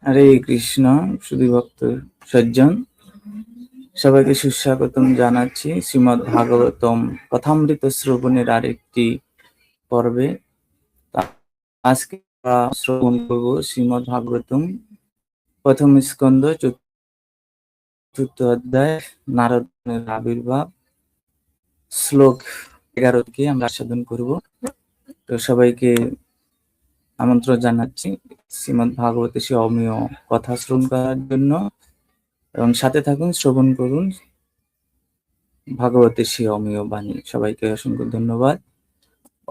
হরে কৃষ্ণ। শুধু ভক্ত সজ্জন সবাইকে সুস্বাগতম জানাচ্ছি শ্রীমদ্ ভাগবতম কথামৃত শ্রবণের আরেকটি পর্বে। আজকে আমরা শ্রবণ করব শ্রীমদ্ ভাগবতম প্রথম স্কন্ধ চতুর্থ অধ্যায় নারদের আবির্ভাব শ্লোক 11 কে আমরা আস্বাদন করব। তো সবাইকে আমন্ত্রণ জানাচ্ছি শ্রীমদ্ ভাগবতের সে অমীয় কথা শ্রবণ করার জন্য, এবং সাথে থাকুন, শ্রবণ করুন ভাগবতের সে অমীয় বাণী। সবাইকে অসংখ্য ধন্যবাদ।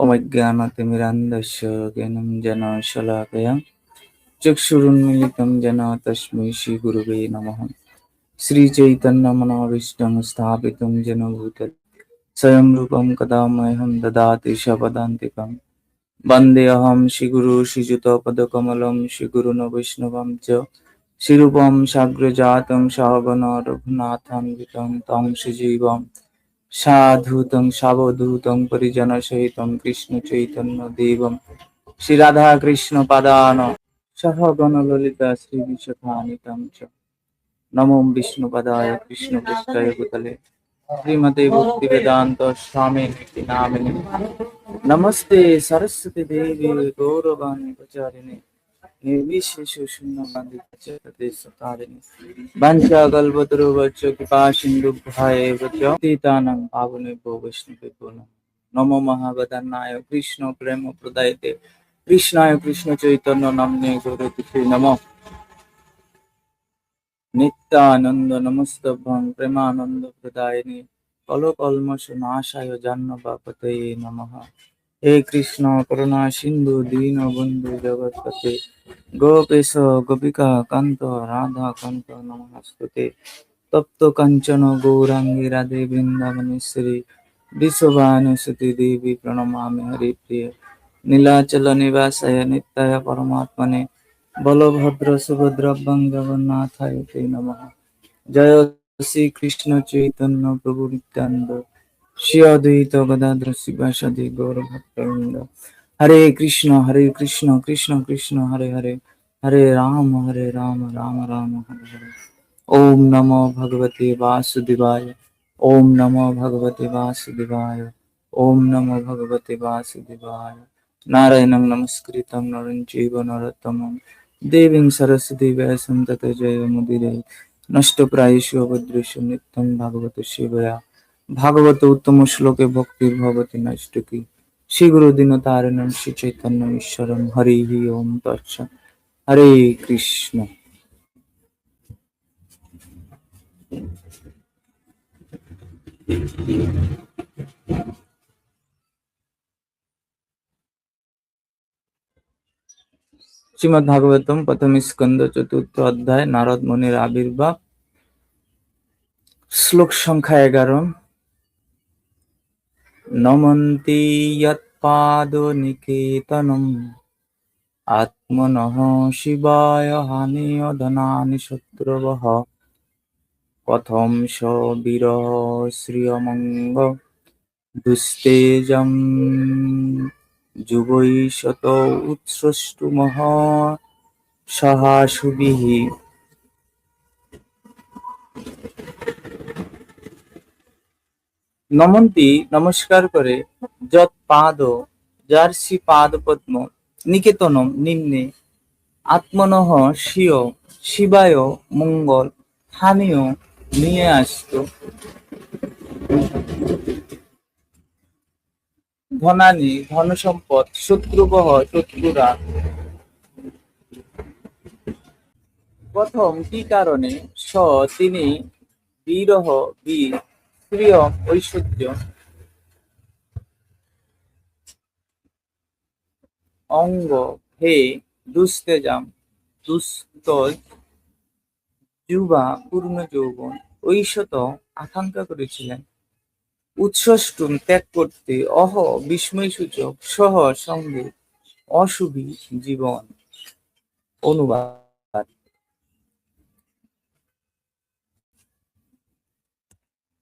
অমজ্ঞানতিমিরান্ধস্য জ্ঞানম যেন শলাকয়া চক্ষুরুন্মিলিতং যেন তস্मै শ্রীগুরবে নমঃ। শ্রীচৈতন্যমনোভীষ্টং স্থাপিতং যেন ভূতলে স্বয়ং রূপং কদা মह्यं দদাতি স্বপদান্তিকং। বন্দেऽহং শ্রীগুরু শ্রীযুতপদকমलं শ্রীগুরুन् বৈষ্ণবं চ শ্রীরূপं সাগ্রজাतं সহগণ রঘুনাথাन्वितं तं শ্রীজীবं সাধুतं সাবধূतं পরিজনসহিतं কৃষ্ণ চৈতন্য দেবম শ্রী রাধা কৃষ্ণ পাদান সহগণ ললিতা শ্রী বিশাখান্বিতাং চ নমো বিষ্ণুপদায় কৃষ্ণপৃষ্ঠায় ভূতলে শ্রীমতে ভক্তি বেদান্ত স্বামী নামিনে নমস্তে সরস্বতী দেবী গৌরবাণী প্রচারিণে निर्विशेष शून्यवादी प्रचलिते सतारिणे वंशाकल्पतरुवच्च कृपा सिन्धुभ्येव च पतितानां पावनेभ्यो वैष्णवेभ्यो नमो महावदनाय कृष्ण प्रेम प्रदायते कृष्णाय कृष्ण चैतन्य नाम्ने गौरतिथे नमः नित्यानंद नमस्तभं प्रेमानंद प्रदायिने कलकल्मष नाशाय जाह्नवीपतये नमः। हे कृष्ण करुणा सिंधु दीन बंधु जगत्पते गोपेश गोपिका कांत राधा कांत नमस्ते। तप्त कंचन गौरांगी राधे वृंदावनेश्वरी विश्वभानुसुते देवी प्रणमामि हरिप्रिय नीलाचल निवासाय नित्याय परमात्मने बलभद्र सुभद्रभ्यं जगन्नाथाय ते नमः। जय श्री कृष्ण चैतन्य प्रभु नित्यानंद श्री अद्वैत गदाधर शिवासादि गौर भक्तवृंद। हरे कृष्ण कृष्ण कृष्ण हरे हरे हरे राम राम राम हरे हरे। ओम नमो भगवते वासुदेवाय। ओम नमो भगवते वासुदेवाय। ओम नमो भगवते वासुदेवाय। नारायणं नमस्कृतं नरं चैव नरोत्तमं देवीं सरस्वती व्यासं ततो जयमुदीरये। नष्टप्रायेषु अभद्रेषु नित्यं भागवत सेवया भागवत उत्तम श्लोके भक्तिर्भवति नैष्टिकी। श्री गुरु दीनतारिणं श्री चैतन्य ईश्वरं हरि ओम तत्सत्। हरे कृष्ण। শ্রীমদ্ ভাগবতম প্রথম স্কন্ধ চতুর্থ অধ্যায় নারদ মুনির আবির্ভাব শ্লোক সংখ্যা 11। নমন্তি যৎপাদ নিকেতনম আত্মনঃ শিবায় হানিয় ধনানি শত্রুবঃ কথম স বীরঃ শ্রিয়মঙ্গ দুস্তেজম যুগৈশত উৎসৃষ্টুমহ সহাশুভিঃ। নমন্তি নমস্কার করে, যৎ পাদ যার শ্রী পাদ পদ্ম, নিকেতনম নিম্নে, আত্মনঃ স্বীয় শিবায় মঙ্গল, হানিও নিয়ে আসতো, ধনানি ধনসম্পদ, শত্রুবহ শত্রুরা। প্রথম কি কারণে, স তিনি, বীরহ বীর, শ্রিয় ঐশ্বর্য, অঙ্গ হে, দুস্তেজাম দুস্তজ, যুবা পূর্ণ যৌবন, ঐশত আকাঙ্ক্ষা করেছিলেন, উচ্ছ্বষ্টুম ত্যাগ করতে, অহ বিস্ময় সূচক, সহ সঙ্গে, অশুভী জীবন। অনুবাদ।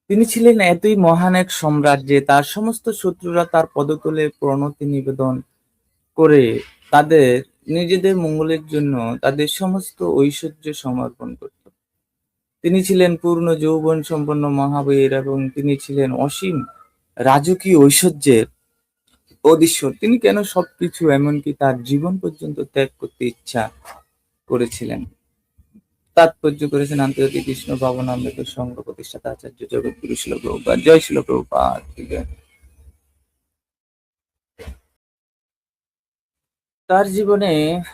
তিনি ছিলেন এতই মহান এক সম্রাট যে তার সমস্ত শত্রুরা তার পদতলে প্রণতি নিবেদন করে তাদের নিজেদের মঙ্গলের জন্য তাদের সমস্ত ঐশ্বর্য সমর্পণ করত। তিনি ছিলেন পূর্ণ যৌবন সম্পন্ন মহাবীর এবং তিনি ছিলেন অসীম রাজকীয় ঐশ্বর্যের অধীশ্বর। তিনি কেন সবকিছু এমনকি তার জীবন পর্যন্ত ত্যাগ করতে ইচ্ছা করেছিলেন? তাৎপর্য করেছেন আন্তর্জাতিক কৃষ্ণ ভাবনামৃত সংঘ প্রতিষ্ঠাতা আচার্য জগৎগুরু শিল প্রভুপাদ। জয় শিল প্রভুপাদ। তার জীবনে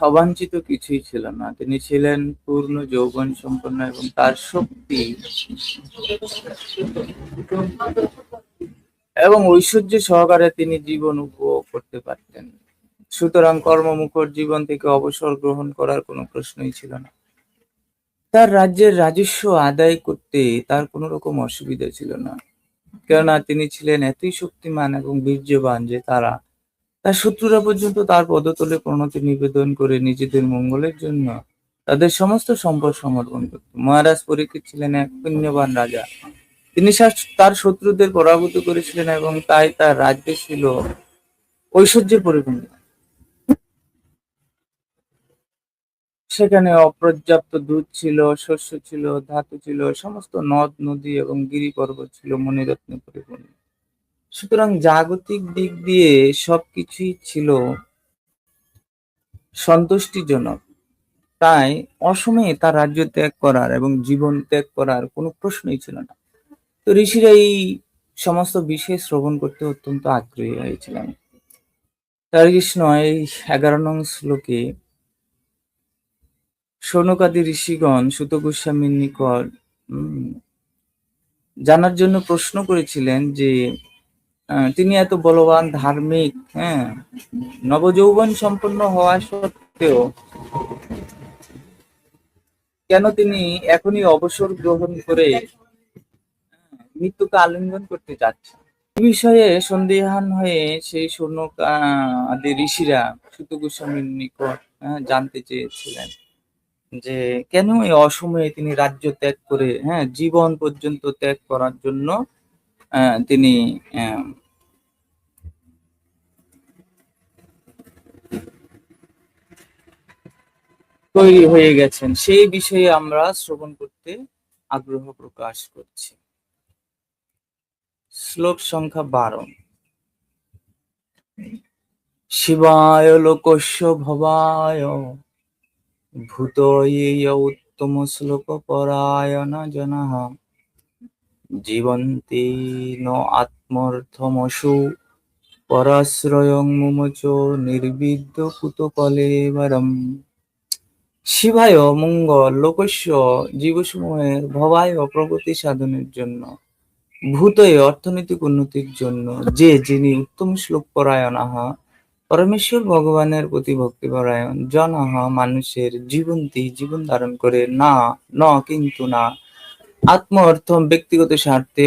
অবাঞ্ছিত কিছুই ছিল না। তিনি ছিলেন পূর্ণ যৌবন সম্পন্ন এবং তার শক্তি এবং ঐশ্বর্য সহকারে তিনি জীবন উপভোগ করতে পারতেন। সুতরাং কর্মমুখর জীবন থেকে অবসর গ্রহণ করার কোনো প্রশ্নই ছিল না। তার রাজ্যের রাজস্ব আদায় করতে তার কোনো রকম অসুবিধা ছিল না, কেননা তিনি ছিলেন এতই শক্তিমান এবং বীর্যবান যে তার শত্রুরা পর্যন্ত তার পদতলে প্রণতি নিবেদন করে নিজেদের মঙ্গলের জন্য তাদের সমস্ত সম্পদ সমর্পণ করত। মহারাজ পরীক্ষিত ছিলেন এক পুণ্যবান রাজা। তিনি তার শত্রুদের পরাভূত করেছিলেন এবং তাই তার রাজ্য ছিল ঐশ্বর্যে পরিপূর্ণ। সেখানে অপর্যাপ্ত দুধ ছিল, শস্য ছিল, ধাতু ছিল, সমস্ত নদ নদী এবং গিরি পর্বত ছিল মণিরত্নে পরিপূর্ণ। সুতরাং জাগতিক দিক দিয়ে সবকিছুই ছিল সন্তুষ্টিজনক। তাই অসময়ে তার রাজ্য ত্যাগ করার এবং জীবন ত্যাগ করার কোনো প্রশ্নই ছিল না। তো ঋষিরা এই সমস্ত বিষয় শ্রবণ করতে অত্যন্ত আগ্রহী হয়েছিলেন। তার কৃষ্ণ এই 11 নং শ্লোকে শৌনকাদি ঋষিগণ সুত গোস্বামীর নিকট জানার জন্য প্রশ্ন করেছিলেন যে তিনি এত বলবান, ধার্মিক, নবযৌবন সম্পন্ন হওয়া সত্ত্বেও কেন তিনি এখনই অবসর গ্রহণ করে মৃত্যুকে আলিঙ্গন করতে চাচ্ছেন? এই বিষয়ে সন্দিহান হয়ে সেই শৌনকাদি ঋষিরা সুত গোস্বামীর নিকট জানতে চেয়েছিলেন যে কেন এই অসময়ে তিনি রাজ্য ত্যাগ করে জীবন পর্যন্ত ত্যাগ করার জন্য তিনি তৈরি হয়ে গেছেন, সেই বিষয়ে আমরা শ্রবণ করতে আগ্রহ প্রকাশ করছি। শ্লোক সংখ্যা 12। শিবায় লোকস্য ভবায় ভূতয়ে উত্তম শ্লোক পরায়ণ জনঃ জীবন্তি ন আত্মর্থমসু পরাশ্রয়ং মুমুচ নির্বিদ্য কুত কলেবরম। শিবায় মঙ্গল, লোকস্য জীবসমূহের, ভবায় প্রগতি সাধনের জন্য, ভূতয়ে অর্থনৈতিক উন্নতির জন্য, যিনি উত্তম শ্লোক পরায়ণাহ পরমেশ্বর ভগবানের প্রতি ভক্তিপরায়ণ, জনঃ মানুষের, জীবন্তি জীবন ধারণ করে, না ন কিন্তু না, আত্ম অর্থম ব্যক্তিগত স্বার্থে,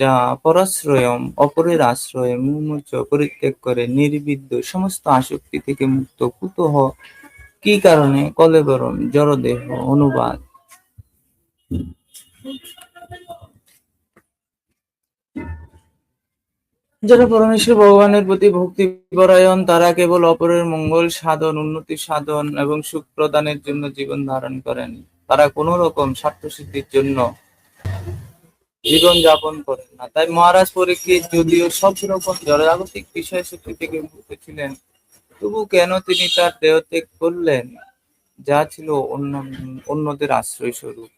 যা পরাশ্রয়ম অপরের আশ্রয়ে, মুমুচ পরিত্যাগ করে, নির্বিদ্য সমস্ত আসক্তি থেকে মুক্ত, কুতঃ কি কারণে, কলেবরম জড়দেহ। অনুবাদ: যারা পরমেশ্বর ভগবানের প্রতি ভক্তিপরায়ণ তারা কেবল অপরের মঙ্গল সাধন, উন্নতি সাধন এবং সুখ প্রদানের জন্য জীবন ধারণ করেন। তারা কোন রকম স্বার্থ সিদ্ধির জন্য জীবন যাপন করেন না। তাই মহারাজ পরীক্ষিত যদিও সব রকম জড়জাগতিক বিষয় শক্তি থেকে মুক্ত ছিলেন, তবু কেন তিনি তার দেহ ত্যাগ করলেন, যা ছিল অন্যদের আশ্রয় স্বরূপ?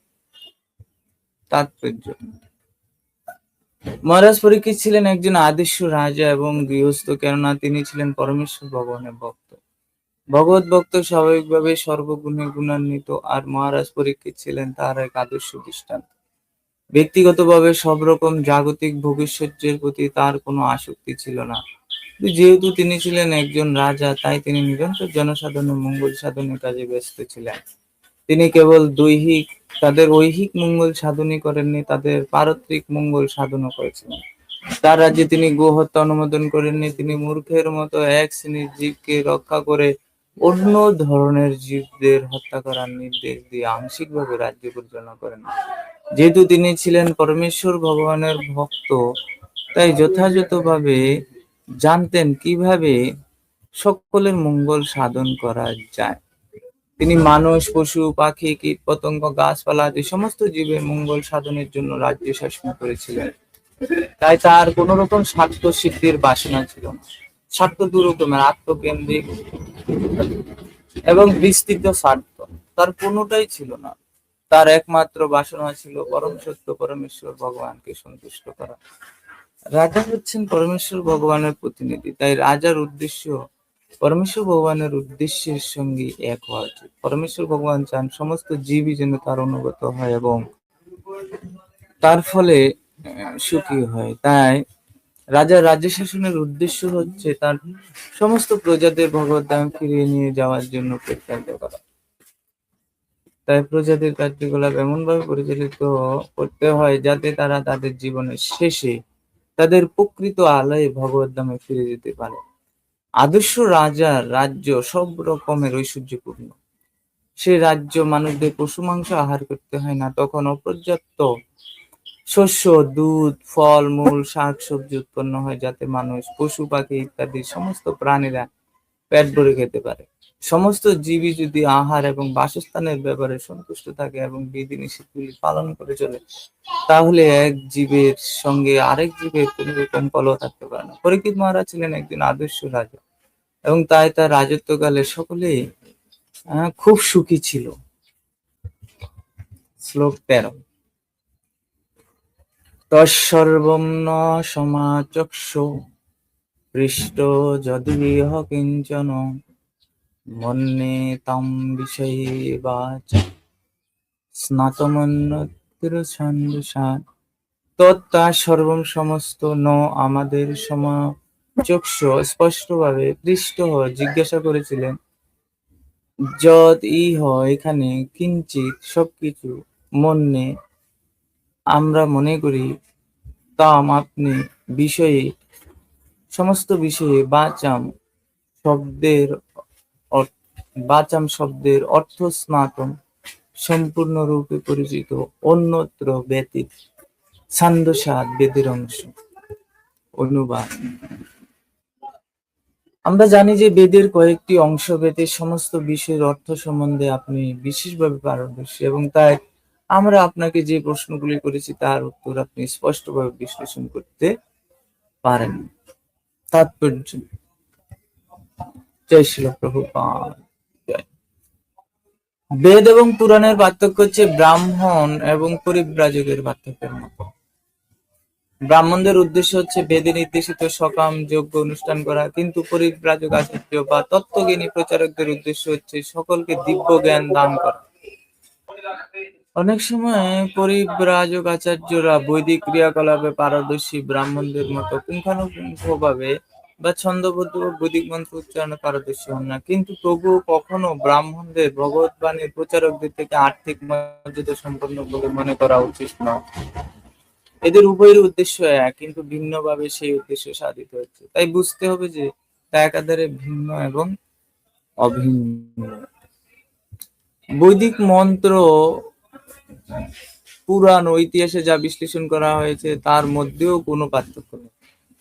তাৎপর্য: মহারাজ পরীক্ষিত ছিলেন একজন আদর্শ রাজা এবং গৃহস্থ, কেননা তিনি ছিলেন পরমেশ্বর ভগবানের ভক্ত। ভগবত ভক্ত স্বাভাবিকভাবে সর্বগুণে গুণান্বিত, আর মহারাজ পরীক্ষিত ছিলেন তার এক আদর্শ দৃষ্টান্ত। ব্যক্তিগতভাবে সব রকম জাগতিক ভোগৈশ্বর্যের প্রতি তার কোনো আসক্তি ছিল না। যেহেতু তিনি ছিলেন একজন রাজা, তাই তিনি নিরন্তর জনসাধারণের মঙ্গল সাধনের কাজে ব্যস্ত ছিলেন। তিনি কেবল তাদের ঐহিক মঙ্গল সাধনই করেননি, তাদের পারত্রিক মঙ্গল সাধনও করেছিলেন। তার রাজ্যে তিনি গোহত্যা অনুমোদন করেননি। তিনি মূর্খের মতো এক শ্রেণীর জীবকে রক্ষা করে অন্য ধরনের জীবদের হত্যা করার নির্দেশ দিয়ে আংশিকভাবে রাজ্য পরিচালনা করেন। যেহেতু তিনি ছিলেন পরমেশ্বর ভগবানের ভক্ত, তাই যথাযথভাবে জানতেন কিভাবে সকলের মঙ্গল সাধন করা যায়। তিনি মানুষ, পশু, পাখি, কীট, পতঙ্গ, গাছপালা আদি সমস্ত জীবের মঙ্গল সাধনের জন্য রাজ্য শাসন করেছিলেন। তাই তার কোন রকম স্বার্থ সিদ্ধির বাসনা ছিল না। স্বার্থ দু রকমের, আত্মকেন্দ্রিক এবং বিস্তৃত স্বার্থ, তার কোনোটাই ছিল না। তার একমাত্র বাসনা ছিল পরম সত্য পরমেশ্বর ভগবানকে সন্তুষ্ট করা। রাজা হচ্ছেন পরমেশ্বর ভগবানের প্রতিনিধি, তাই রাজার উদ্দেশ্য পরমেশ্বর ভগবানের উদ্দেশ্যের সঙ্গে এক হওয়া উচিত। পরমেশ্বর ভগবান চান সমস্ত জীবই যেন তার অনুগত হয় এবং তার ফলে সুখী হয়। তাই রাজার রাজ্য শাসনের উদ্দেশ্য হচ্ছে তার সমস্ত প্রজাদের ভগবত ধাম ফিরিয়ে নিয়ে যাওয়ার জন্য প্রত্যন্ত করা। তাই প্রজাদের কার্যকলাপ এমনভাবে পরিচালিত করতে হয় যাতে তারা তাদের জীবনের শেষে তাদের প্রকৃত আলয়ে ভগবত ধামে ফিরে যেতে পারে। আদর্শ রাজার রাজ্য সব রকমের ঐশ্বর্যপূর্ণ। সে রাজ্য মানুষদের পশু মাংস আহার করতে হয় না, তখন অপর্যাপ্ত শস্য, দুধ, ফল মূল, শাক সবজি উৎপন্ন হয় যাতে মানুষ, পশু পাখি ইত্যাদি সমস্ত প্রাণীরা পেট ভরে খেতে পারে। সমস্ত জীবই যদি আহার এবং বাসস্থানের ব্যাপারে সন্তুষ্ট থাকে এবং বিধিনিষেধগুলি পালন করে চলে, তাহলে এক জীবের সঙ্গে আরেক জীবের কোন রকম কলহ থাকতে পারে না। পরীক্ষিত মহারাজ ছিলেন একজন আদর্শ রাজা এবং তাই তার রাজত্বকালে সকলেই খুব সুখী ছিল। শ্লোক 13। তৎসর্বং ন সমাচক্ষু পৃষ্টো যদিহ কিঞ্চন মন্যে তম বিষয়ে বাচা স্নাতমন্যতিরছন্দসা। তৎ সর্বম সমস্ত ন আমাদের সমাচক্ষু স্পষ্টভাবে পৃষ্ঠ জিজ্ঞাসা করেছিলেন, যদ ইহ এখানে, কিঞ্চিত সবকিছু, মন্যে আমরা মনে করি, তাম আপনি, বিষয়ে সমস্ত বিষয়ে, বাচাম শব্দের অর্থ স্নাতম সম্পূর্ণরূপে পরিচিত, অন্যত্র ব্যতীত, ছান্দসাদ বেদের অংশ। অনুবাদ। আমরা জানি যে বেদের কয়েকটি অংশ বেদের সমস্ত বিষয়ের অর্থ সম্বন্ধে আপনি বিশেষভাবে পারদর্শী এবং তাই আমরা আপনাকে যে প্রশ্নগুলি করেছি তার উত্তর আপনি স্পষ্টভাবে বিশ্লেষণ করতে পারেন। তাৎপর্য। জয় শ্রীল প্রভুপাদ। বেদ এবং পুরাণের পার্থক্য হচ্ছে ব্রাহ্মণ এবং পরিব্রাজকের পার্থক্যের মতো। ব্রাহ্মণদের উদ্দেশ্য হচ্ছে বেদে নির্দেশিত সকাম যজ্ঞ অনুষ্ঠান করা, কিন্তু পরিব্রাজক আচার্য বা তত্ত্বজ্ঞানী প্রচারকদের উদ্দেশ্য হচ্ছে সকলকে দিব্য জ্ঞান দান করা। অনেক সময় পরিব্রাজক আচার্যরা বৈদিক ক্রিয়াকলাপে পারদর্শী ব্রাহ্মণদের মতো পুঙ্খানুপুঙ্খভাবে বা ছন্দবদ্ধ বৈদিক মন্ত্র উচ্চারণে পারদর্শী হন না, কিন্তু তবুও কখনো ব্রাহ্মণদের ভগবৎবাণীর প্রচারকদের থেকে আর্থিক মর্যাদা সম্পন্ন বলে মনে করা উচিত নয়। এদের উভয়ের উদ্দেশ্য এক, কিন্তু ভিন্নভাবে সেই উদ্দেশ্য সাধিত হচ্ছে। তাই বুঝতে হবে যে তা একাধারে ভিন্ন এবং অভিন্ন। বৈদিক মন্ত্র, পুরাণ ও ইতিহাসে যা বিশ্লেষণ করা হয়েছে তার মধ্যেও কোনো পার্থক্য নেই।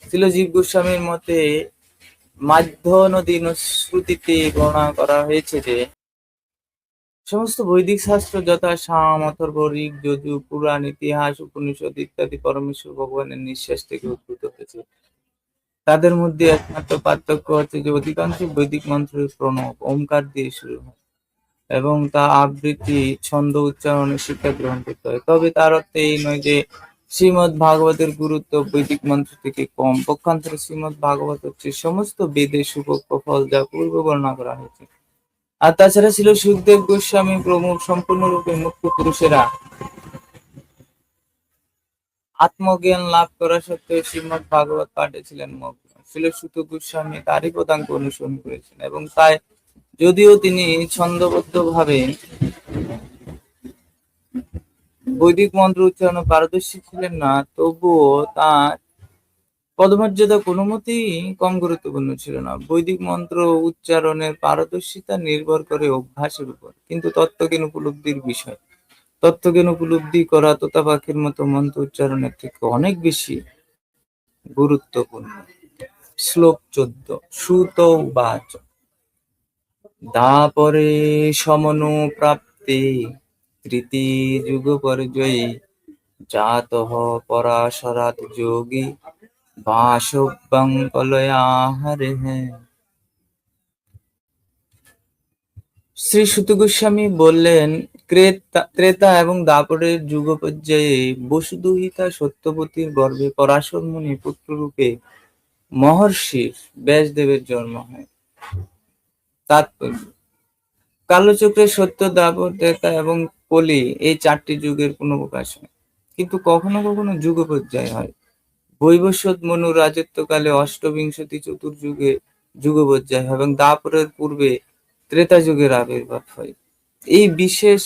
ছিল জীব গোস্বামীর মতে মাধ্যাহ্নদীন শ্রুতিতে বর্ণনা করা হয়েছে যে সমস্ত বৈদিক শাস্ত্র যথা সাম, অথর্ব, ঋগ, যজুঃ, পুরাণ, ইতিহাস, উপনিষদ ইত্যাদি পরমেশ্বর ভগবানের নিঃশ্বাস থেকে উদ্ভূত হয়েছে। তাদের মধ্যে একমাত্র পার্থক্য হচ্ছে যে অধিকাংশ বৈদিক মন্ত্রের প্রণব ওমকার দিয়ে শুরু হয় এবং তা আবৃত্তি, ছন্দ, উচ্চারণের শিক্ষা গ্রহণ করতে হয়। তবে তার অর্থ এই নয় যে শ্রীমদ্ ভাগবতের গুরুত্ব বৈদিক মন্ত্র থেকে কম। পক্ষান্তরে শ্রীমদ্ ভাগবত হচ্ছে সমস্ত বেদের সুপক্ষ ফল, যা পূর্বে বর্ণনা করা হয়েছে। আর তাছাড়া ছিল সুখদেব গোস্বামী প্রমুখ সম্পূর্ণরূপে মুক্ত পুরুষেরা আত্মজ্ঞান লাভ করা সত্ত্বেও শ্রীমদ্ ভাগবত পাঠে ছিলেন মগ্ন। ছিল সুত গোস্বামী তারই পদাঙ্ক অনুসরণ করেছেন এবং তাই যদিও তিনি ছন্দবদ্ধভাবে বৈদিক মন্ত্র উচ্চারণে পারদর্শী ছিলেন না, তবুও তার পদমর্যাদা কোনো মতেই কম গুরুত্বপূর্ণ ছিল না। বৈদিক মন্ত্র উচ্চারণের পারদর্শিতা নির্ভর করে অভ্যাসের উপর, কিন্তু তত্ত্বজ্ঞান উপলব্ধির বিষয়। তত্ত্বজ্ঞান উপলব্ধি করা তোতা পাখির মতো মন্ত্র উচ্চারণের থেকে অনেক বেশি গুরুত্বপূর্ণ। শ্লোক 14 সুত উবাচ দাপরে সমনুপ্রাপ্তে তৃতীয় যুগ পর্যায়ে জাতঃ পরাশরাৎ যোগী বাসব্যং কলয়াহারেহ। শ্রী সুত গোস্বামী বললেন, ত্রেতা এবং দ্বাপরের যুগ পর্যায়ে বসুদুহিতা সত্যবতীর গর্ভে পরাশর মুনি পুত্ররূপে মহর্ষি ব্যাসদেবের জন্ম হয়। তাৎপর্য: কালচক্রে সত্য, দ্বাপর, ত্রেতা এবং কলি এই চারটি যুগের পুনঃপ্রকাশ হয়, কিন্তু কখনো কখনো যুগ পর্যায় হয়। বৈবস্বত মনুর রাজত্বকালে অষ্টবিংশতি চতুর্যুগে যুগ পর্যায় হয় এবং দ্বাপরের পূর্বে ত্রেতা যুগের আবির্ভাব হয়। এই বিশেষ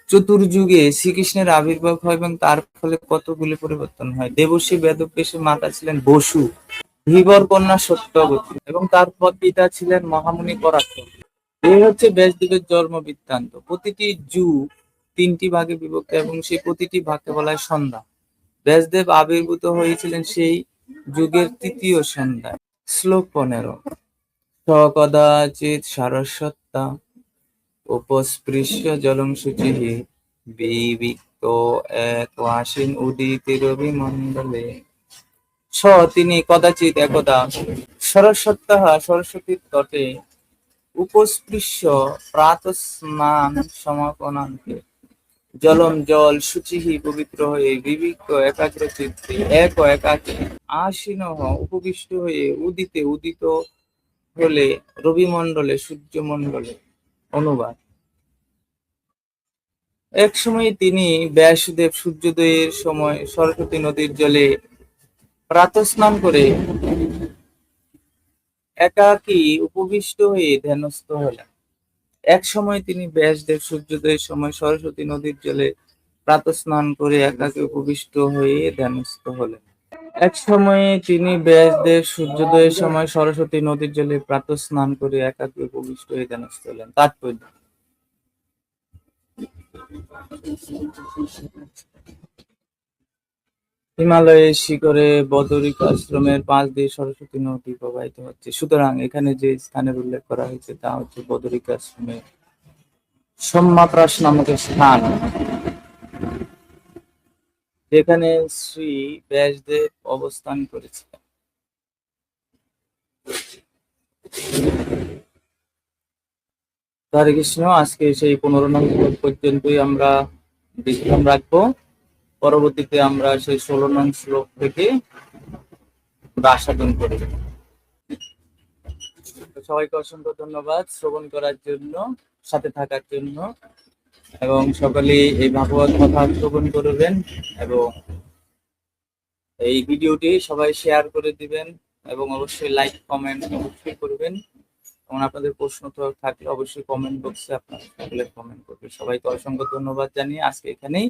চতুর্যুগে শ্রীকৃষ্ণের আবির্ভাব হয় এবং তার ফলে কতগুলি পরিবর্তন হয়। দেবশ্রী বেদব্যাসের মাতা ছিলেন বসু, ধীবর কন্যা সত্যবতী এবং তার পিতা ছিলেন মহামুনি পরাক্রম। এই হচ্ছে ব্যাসদেবের জন্ম বৃত্তান্ত। প্রতিটি যুগ তিনটি ভাগে বিভক্ত এবং সেই প্রতিটি ভাগকে বলা হয় সন্ধ্যা। ব্যাসদেব আবির্ভূত হয়েছিলেন সেই যুগের তৃতীয় সন্ধ্যায়। শ্লোক 15 সকদাচিৎ সারস্বতা উপস্পৃশ্য জলং শুচিঃ বিবিক্ত এক আসীন উদিতি রবি মণ্ডলে। তিনি কদাচিৎ একদা সরস্বত্যঃ সরস্বতীর তটে উপস্পৃশ্য প্রাতঃস্নান সমাপনান্তে জলম জল শুচিঃ পবিত্র হয়ে বিবিক্ত একাগ্রচিত্তে একাকী আসীনঃ উপবিষ্ট হয়ে উদিতে উদিত হলে রবিমণ্ডলে সূর্যমণ্ডলে। অনুবাদ: এক সময় তিনি ব্যাসদেব সূর্যোদয়ের সময় সরস্বতী নদীর জলে প্রাতঃস্নান করে একাকী উপবিষ্ট হয়ে ধ্যানস্থ হলেন। এক সময় তিনি ব্যাসদেব সূর্যোদয়ের সময় সরস্বতী নদীর জলে প্রাতঃস্নান করে একাকী উপবিষ্ট হয়ে ধ্যানস্থ হলেন। এক সময়ে তিনি ব্যাসদেব সূর্যোদয়ের সময় সরস্বতী নদীর জলে প্রাতঃস্নান করে একাকী উপবিষ্ট হয়ে ধ্যানস্থ হলেন। তাৎপর্য: হিমালয়ের শিখরে বদরিকাশ্রমের পাশ দিয়ে সরস্বতী নদী প্রবাহিত হচ্ছে। সুতরাং এখানে যে স্থানের উল্লেখ করা হয়েছে তা হচ্ছে বদরিকাশ্রমের সোম্যাপ্রাস নামক স্থান, যেখানে শ্রী ব্যাসদেব অবস্থান করেছিলেন। হরে কৃষ্ণ। আজকে সেই 15 নং শ্লোক পর্যন্তই আমরা বিশ্রাম রাখবো। পরবর্তীতে আমরা সেই 16 নং শ্লোক থেকে আস্বাদন করব। সবাইকে অসংখ্য ধন্যবাদ শ্রবণ করার জন্য, সাথে থাকার জন্য, এবং সকলেই এই ভাগবত কথা শ্রবণ করবেন এবং এই ভিডিওটি সবাই শেয়ার করে দিবেন এবং অবশ্যই লাইক কমেন্ট অবশ্যই করবেন এবং আপনাদের প্রশ্ন থাকলে অবশ্যই কমেন্ট বক্সে আপনারা সকলে কমেন্ট করবেন। সবাইকে অসংখ্য ধন্যবাদ জানিয়ে আজকে এখানেই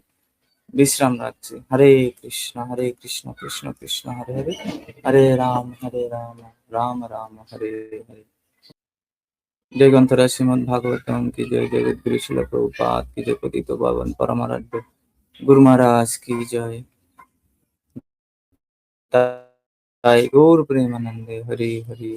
বিশ্রাম রাখছি। হরে কৃষ্ণ কৃষ্ণ কৃষ্ণ হরে হরে, হরে রাম রাম রাম হরে হরে। जय ग्रंथराज श्रीमद् भागवतम की जय, जय गुरु शिल प्रभुपाद की जय, पतित पावन परमाराध्य गुरु महाराज की जय। गौर प्रेमानंदे हरि हरि।